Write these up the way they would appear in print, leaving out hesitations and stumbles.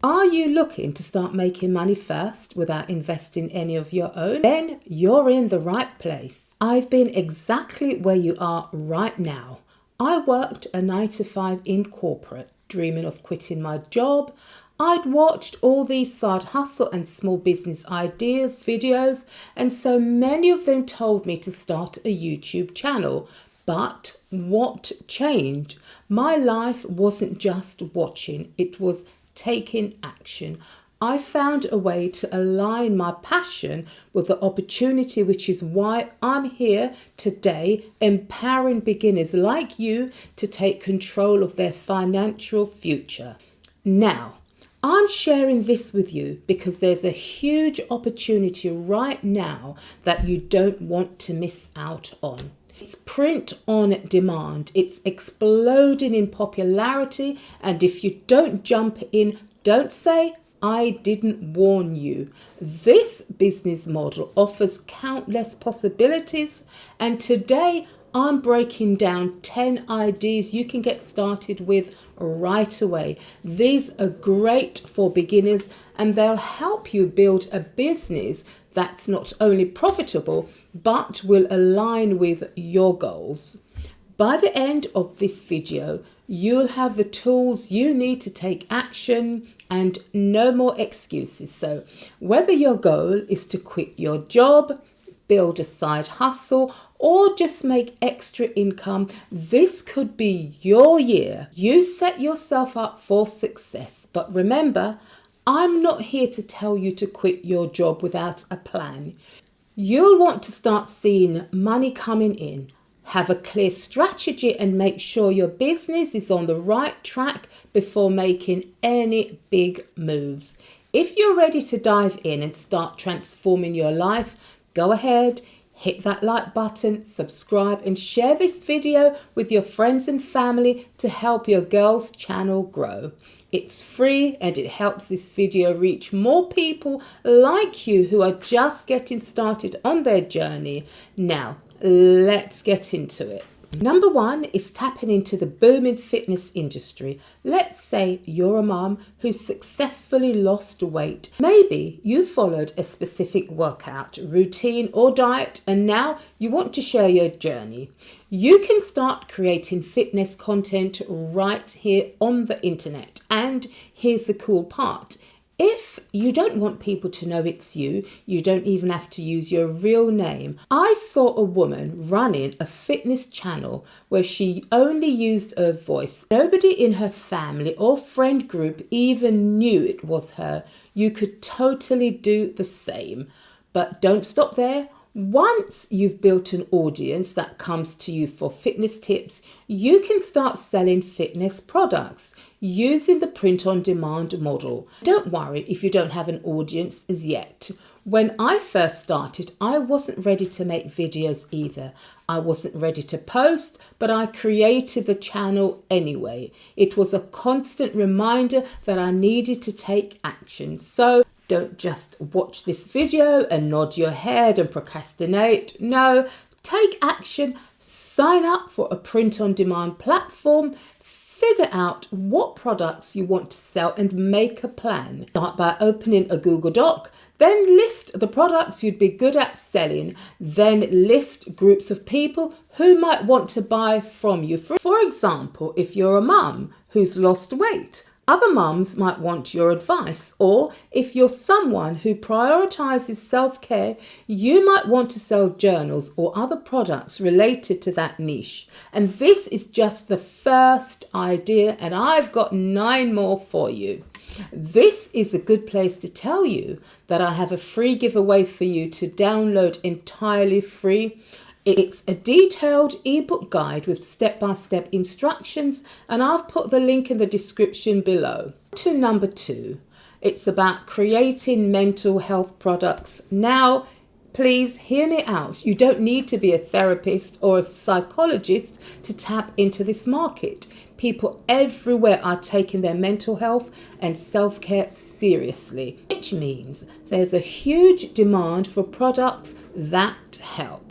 Are you looking to start making money first without investing any of your own? Then you're in the right place. I've been exactly where you are right now. I worked a 9 to 5 in corporate, dreaming of quitting my job. I'd watched all these side hustle and small business ideas, videos, and so many of them told me to start a YouTube channel. But what changed? My life wasn't just watching, it was taking action. I found a way to align my passion with the opportunity, which is why I'm here today, empowering beginners like you to take control of their financial future. Now, I'm sharing this with you because there's a huge opportunity right now that you don't want to miss out on. It's print on demand. It's exploding in popularity. And if you don't jump in, don't say, I didn't warn you. This business model offers countless possibilities. And today I'm breaking down 10 ideas you can get started with right away. These are great for beginners and they'll help you build a business that's not only profitable, but will align with your goals. By the end of this video, you'll have the tools you need to take action and no more excuses. So whether your goal is to quit your job, build a side hustle, or just make extra income, this could be your year. You set yourself up for success. But remember, I'm not here to tell you to quit your job without a plan. You'll want to start seeing money coming in, have a clear strategy and make sure your business is on the right track before making any big moves. If you're ready to dive in and start transforming your life, go ahead, hit that like button, subscribe and share this video with your friends and family to help your girls' channel grow. It's free and it helps this video reach more people like you who are just getting started on their journey. Now, let's get into it. Number 1 is tapping into the booming fitness industry. Let's say you're a mom who's successfully lost weight. Maybe you followed a specific workout, routine or diet and now you want to share your journey. You can start creating fitness content right here on the internet. And here's the cool part. If you don't want people to know it's you, you don't even have to use your real name. I saw a woman running a fitness channel where she only used her voice. Nobody in her family or friend group even knew it was her. You could totally do the same. But don't stop there. Once you've built an audience that comes to you for fitness tips, you can start selling fitness products using the print on demand model. Don't worry if you don't have an audience as yet. When I first started, I wasn't ready to make videos either. I wasn't ready to post, but I created the channel anyway. It was a constant reminder that I needed to take action. So don't just watch this video and nod your head and procrastinate. No, take action, sign up for a print-on-demand platform, figure out what products you want to sell and make a plan. Start by opening a Google Doc, then list the products you'd be good at selling, then list groups of people who might want to buy from you. For example, if you're a mum who's lost weight, other mums might want your advice, or if you're someone who prioritizes self-care, you might want to sell journals or other products related to that niche. And this is just the first idea, and I've got 9 more for you. This is a good place to tell you that I have a free giveaway for you to download entirely free. It's a detailed ebook guide with step-by-step instructions, and I've put the link in the description below. To number 2, it's about creating mental health products. Now, please hear me out. You don't need to be a therapist or a psychologist to tap into this market. People everywhere are taking their mental health and self-care seriously, which means there's a huge demand for products that help.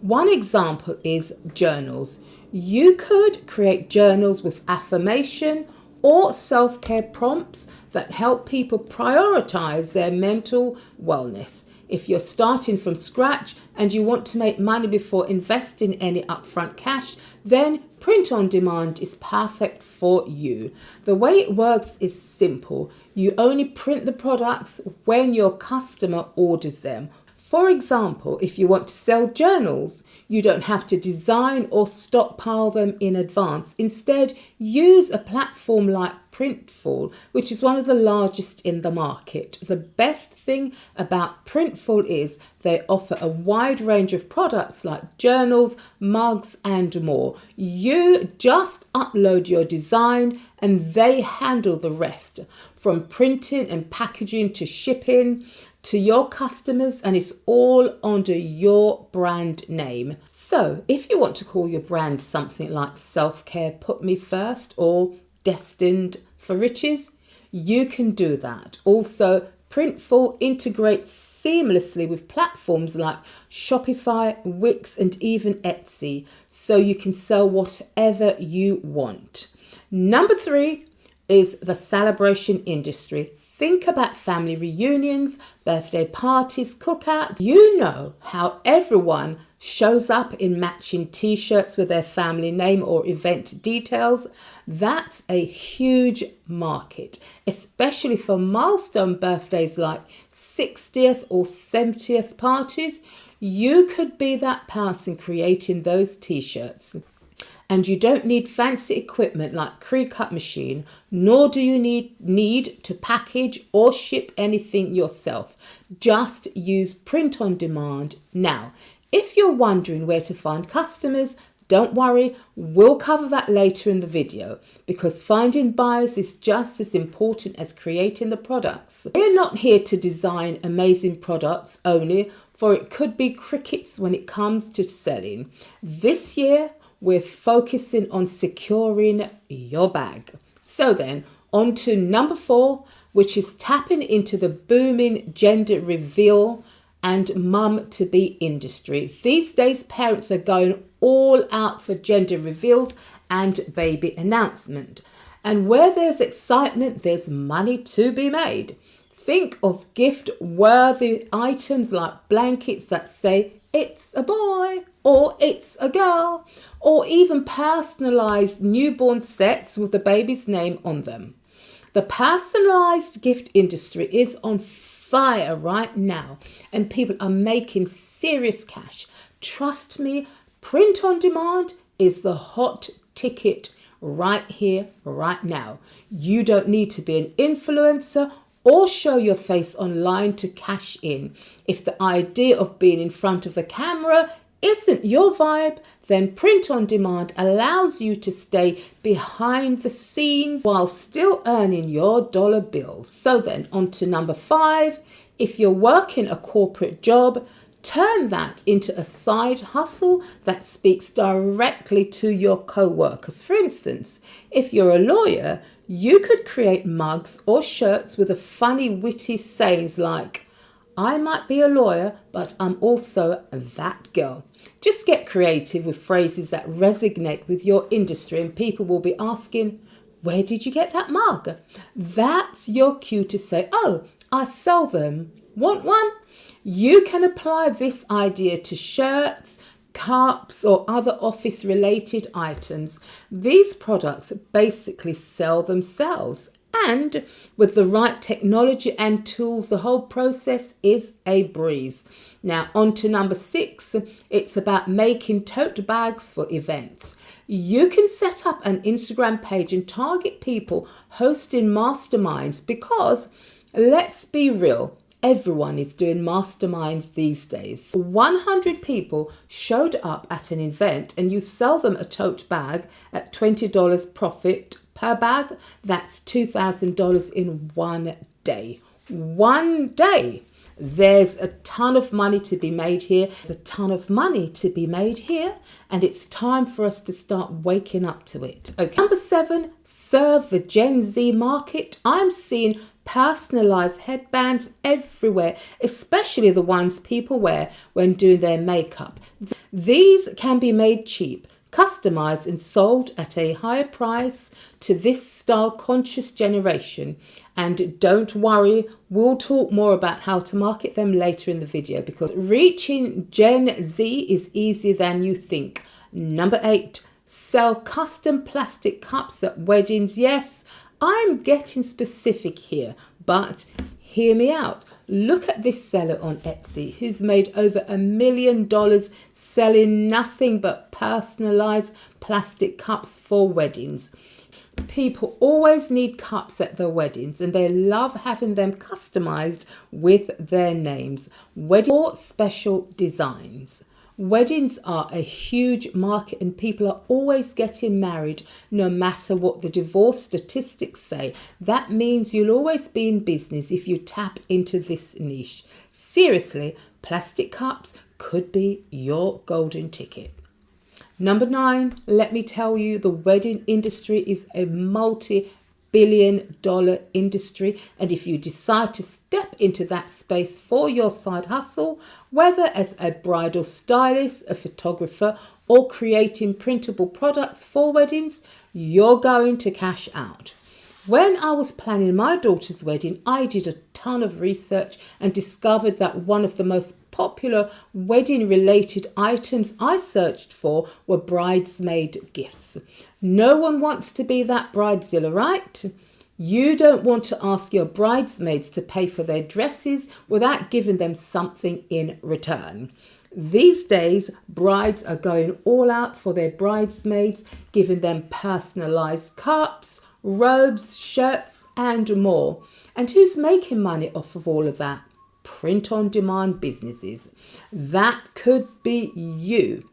One example is journals. You could create journals with affirmation, or self-care prompts that help people prioritize their mental wellness. If you're starting from scratch and you want to make money before investing any upfront cash, then print on demand is perfect for you. The way it works is simple. You only print the products when your customer orders them. For example, if you want to sell journals, you don't have to design or stockpile them in advance. Instead, use a platform like Printful, which is one of the largest in the market. The best thing about Printful is they offer a wide range of products like journals, mugs, and more. You just upload your design and they handle the rest, from printing and packaging to shipping to your customers, and it's all under your brand name. So if you want to call your brand something like Self-Care Put Me First or Destined for Riches, you can do that. Also, Printful integrates seamlessly with platforms like Shopify, Wix, and even Etsy, so you can sell whatever you want. Number 3 is the celebration industry. Think about family reunions, birthday parties, cookouts. You know how everyone shows up in matching t-shirts with their family name or event details. That's a huge market, especially for milestone birthdays like 60th or 70th parties. You could be that person creating those t-shirts. And you don't need fancy equipment like Cricut machine, nor do you need to package or ship anything yourself. Just use print on demand. Now, if you're wondering where to find customers, don't worry, we'll cover that later in the video, because finding buyers is just as important as creating the products. We're not here to design amazing products only, for it could be crickets when it comes to selling. This year, we're focusing on securing your bag. So then, on to number 4, which is tapping into the booming gender reveal and mum-to-be industry. These days, parents are going all out for gender reveals and baby announcement. And where there's excitement, there's money to be made. Think of gift-worthy items like blankets that say, "It's a boy," or "It's a girl," or even personalised newborn sets with the baby's name on them. The personalised gift industry is on fire right now, and people are making serious cash. Trust me, print on demand is the hot ticket right here, right now. You don't need to be an influencer or show your face online to cash in. If the idea of being in front of the camera isn't your vibe, then print on demand allows you to stay behind the scenes while still earning your dollar bills. So then, on to number 5. If you're working a corporate job, turn that into a side hustle that speaks directly to your co-workers. For instance, if you're a lawyer, you could create mugs or shirts with a funny, witty sayings like, "I might be a lawyer, but I'm also that girl." Just get creative with phrases that resonate with your industry, and people will be asking, "Where did you get that mug?" That's your cue to say, "Oh, I sell them. Want one?" You can apply this idea to shirts, cups, or other office-related items. These products basically sell themselves. And with the right technology and tools, the whole process is a breeze. Now, on to number 6. It's about making tote bags for events. You can set up an Instagram page and target people hosting masterminds, because let's be real, everyone is doing masterminds these days. 100 people showed up at an event and you sell them a tote bag at $20 profit per bag. That's $2,000 in one day. One day. There's a ton of money to be made here. There's a ton of money to be made here, and it's time for us to start waking up to it. Okay. Number 7, serve the Gen Z market. I'm seeing personalized headbands everywhere, especially the ones people wear when doing their makeup. These can be made cheap. customized and sold at a higher price to this style conscious generation. And don't worry, we'll talk more about how to market them later in the video, because reaching Gen Z is easier than you think. Number 8, sell custom plastic cups at weddings. Yes, I'm getting specific here, but hear me out. Look at this seller on Etsy who's made over $1 million selling nothing but personalized plastic cups for weddings. People always need cups at their weddings, and they love having them customized with their names. Wedding or special designs. Weddings are a huge market, and people are always getting married no matter what the divorce statistics say. That means you'll always be in business if you tap into this niche. Seriously, plastic cups could be your golden ticket. Number 9, let me tell you, the wedding industry is a multi-billion-dollar industry, and if you decide to step into that space for your side hustle, whether as a bridal stylist, a photographer, or creating printable products for weddings, you're going to cash out. When I was planning my daughter's wedding, I did a ton of research and discovered that one of the most popular wedding related items I searched for were bridesmaid gifts. No one wants to be that bridezilla, right? You don't want to ask your bridesmaids to pay for their dresses without giving them something in return. These days, brides are going all out for their bridesmaids, giving them personalized cups, robes, shirts, and more. And who's making money off of all of that? Print-on-demand businesses. That could be you.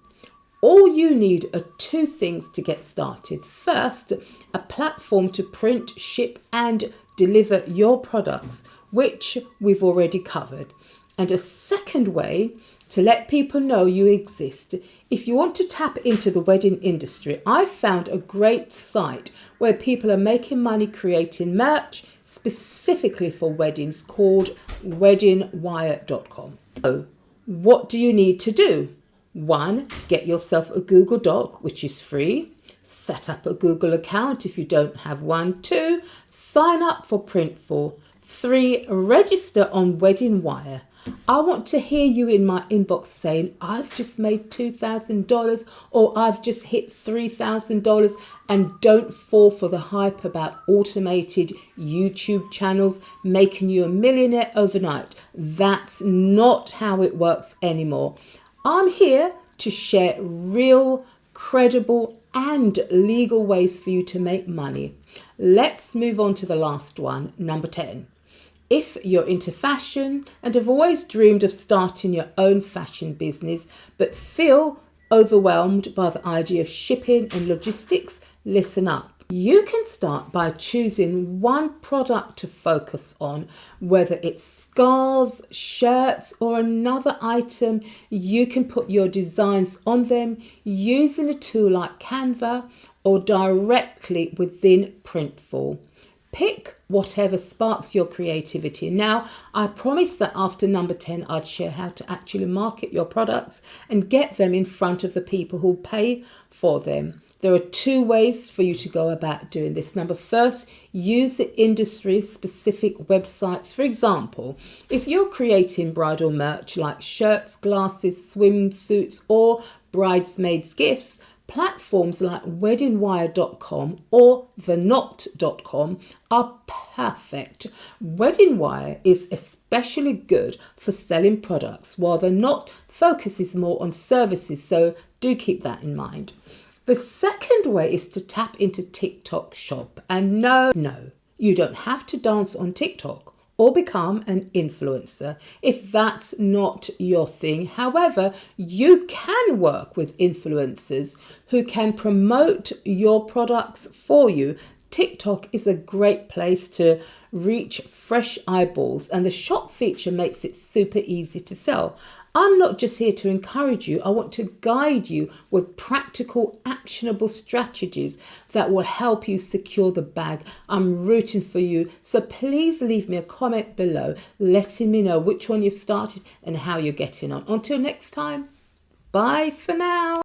All you need are 2 things to get started. First, a platform to print, ship, and deliver your products, which we've already covered. And a second way to let people know you exist. If you want to tap into the wedding industry, I found a great site where people are making money creating merch specifically for weddings called weddingwire.com. So, what do you need to do? 1, get yourself a Google Doc, which is free. Set up a Google account if you don't have one. 2, sign up for Printful. 3, register on Wedding Wire. I want to hear you in my inbox saying, I've just made $2,000 or I've just hit $3,000, and don't fall for the hype about automated YouTube channels making you a millionaire overnight. That's not how it works anymore. I'm here to share real, credible, and legal ways for you to make money. Let's move on to the last one, number 10. If you're into fashion and have always dreamed of starting your own fashion business but feel overwhelmed by the idea of shipping and logistics, listen up. You can start by choosing one product to focus on, whether it's scarves, shirts, or another item. You can put your designs on them using a tool like Canva or directly within Printful. Pick whatever sparks your creativity. Now, I promised that after number 10, I'd share how to actually market your products and get them in front of the people who pay for them. There are 2 ways for you to go about doing this. Number first, use the industry-specific websites. For example, if you're creating bridal merch like shirts, glasses, swimsuits, or bridesmaids' gifts, platforms like weddingwire.com or theknot.com are perfect. Wedding Wire is especially good for selling products, while The Knot focuses more on services, so do keep that in mind. The second way is to tap into TikTok Shop. And no, you don't have to dance on TikTok or become an influencer if that's not your thing. However, you can work with influencers who can promote your products for you. TikTok is a great place to reach fresh eyeballs, and the shop feature makes it super easy to sell. I'm not just here to encourage you. I want to guide you with practical, actionable strategies that will help you secure the bag. I'm rooting for you. So please leave me a comment below letting me know which one you've started and how you're getting on. Until next time, bye for now.